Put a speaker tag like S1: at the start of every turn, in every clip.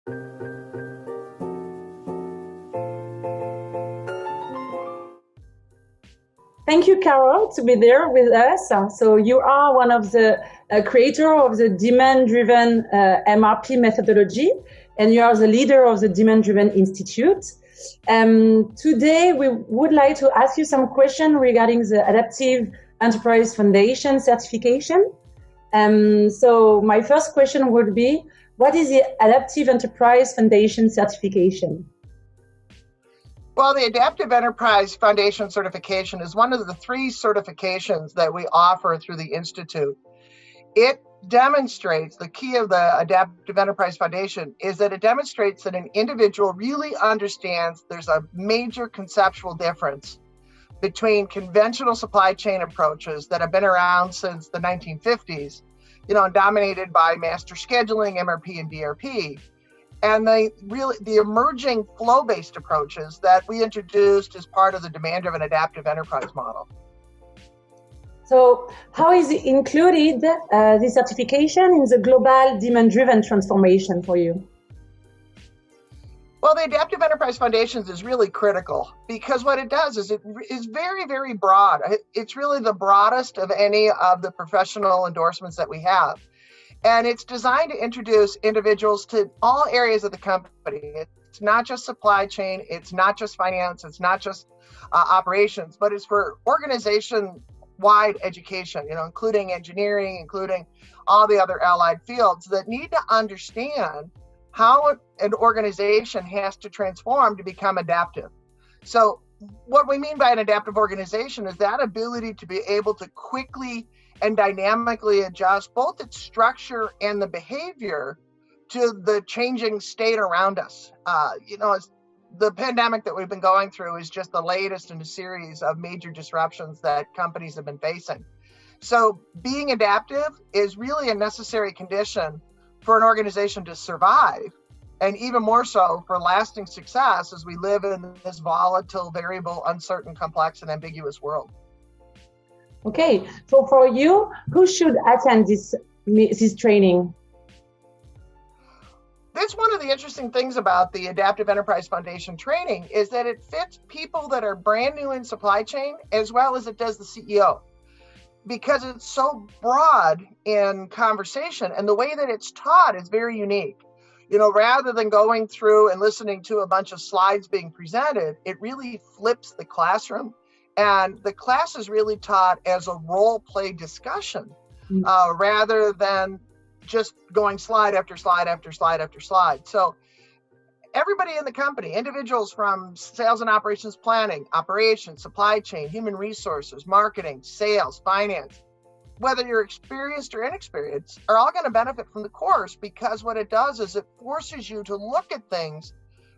S1: Thank you, Carol, to be there with us. So you are one of the creator of the demand-driven MRP methodology, and you are the leader of the Demand-Driven Institute. Today, we would like to ask you some questions regarding the Adaptive Enterprise Foundation certification. So my first question would be, what is the Adaptive Enterprise Foundation certification?
S2: Well, the Adaptive Enterprise Foundation certification is one of the 3 certifications that we offer through the Institute. It demonstrates, the key of the Adaptive Enterprise Foundation is that it demonstrates that an individual really understands there's a major conceptual difference between conventional supply chain approaches that have been around since the 1950s, and dominated by master scheduling, MRP, and DRP, and the emerging flow-based approaches that we introduced as part of the demand-driven adaptive enterprise model.
S1: So how is it included, this certification, in the global demand-driven transformation for you?
S2: Well, the Adaptive Enterprise Foundations is really critical because what it does is it is very, very broad. It's really the broadest of any of the professional endorsements that we have. And it's designed to introduce individuals to all areas of the company. It's not just supply chain, it's not just finance, it's not just operations, but it's for organization-wide education, including engineering, including all the other allied fields that need to understand how an organization has to transform to become adaptive. So what we mean by an adaptive organization is that ability to be able to quickly and dynamically adjust both its structure and the behavior to the changing state around us. The pandemic that we've been going through is just the latest in a series of major disruptions that companies have been facing. So being adaptive is really a necessary condition for an organization to survive, and even more so for lasting success as we live in this volatile, variable, uncertain, complex, and ambiguous world.
S1: Okay, so for you, who should attend this training?
S2: That's one of the interesting things about the Adaptive Enterprise Foundation training is that it fits people that are brand new in supply chain as well as it does the CEO, because it's so broad in conversation and the way that it's taught is very unique. Rather than going through and listening to a bunch of slides being presented, it really flips the classroom. And the class is really taught as a role play discussion, rather than just going slide after slide after slide after slide. So everybody in the company, individuals from sales and operations planning, operations, supply chain, human resources, marketing, sales, finance, whether you're experienced or inexperienced, are all going to benefit from the course, because what it does is it forces you to look at things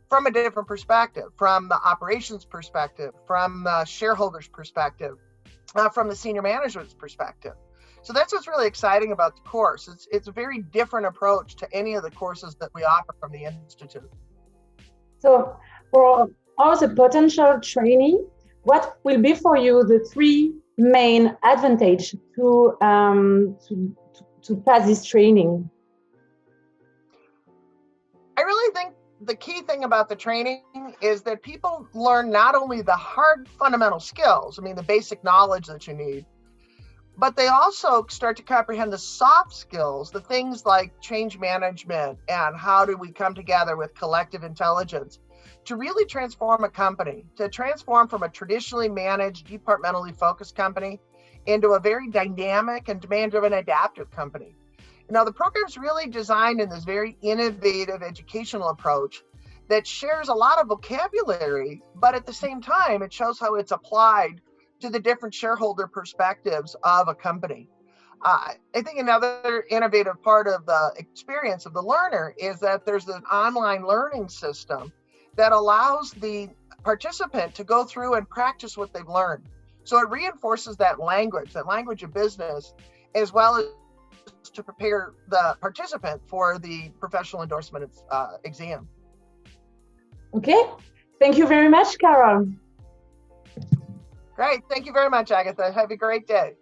S2: from a different perspective, from the operations perspective, from the shareholders perspective, from the senior management's perspective. So that's what's really exciting about the course. It's a very different approach to any of the courses that we offer from the Institute.
S1: So for all the potential training, what will be for you the 3 main advantage to pass this training?
S2: I really think the key thing about the training is that people learn not only the hard fundamental skills, the basic knowledge that you need, but they also start to comprehend the soft skills, the things like change management and how do we come together with collective intelligence to really transform a company, to transform from a traditionally managed, departmentally focused company into a very dynamic and demand-driven adaptive company. Now, the program is really designed in this very innovative educational approach that shares a lot of vocabulary, but at the same time, it shows how it's applied to the different shareholder perspectives of a company. I think another innovative part of the experience of the learner is that there's an online learning system that allows the participant to go through and practice what they've learned. So it reinforces that language of business, as well as to prepare the participant for the professional endorsement exam.
S1: Okay, thank you very much, Carol.
S2: Great, thank you very much, Agatha. Have a great day.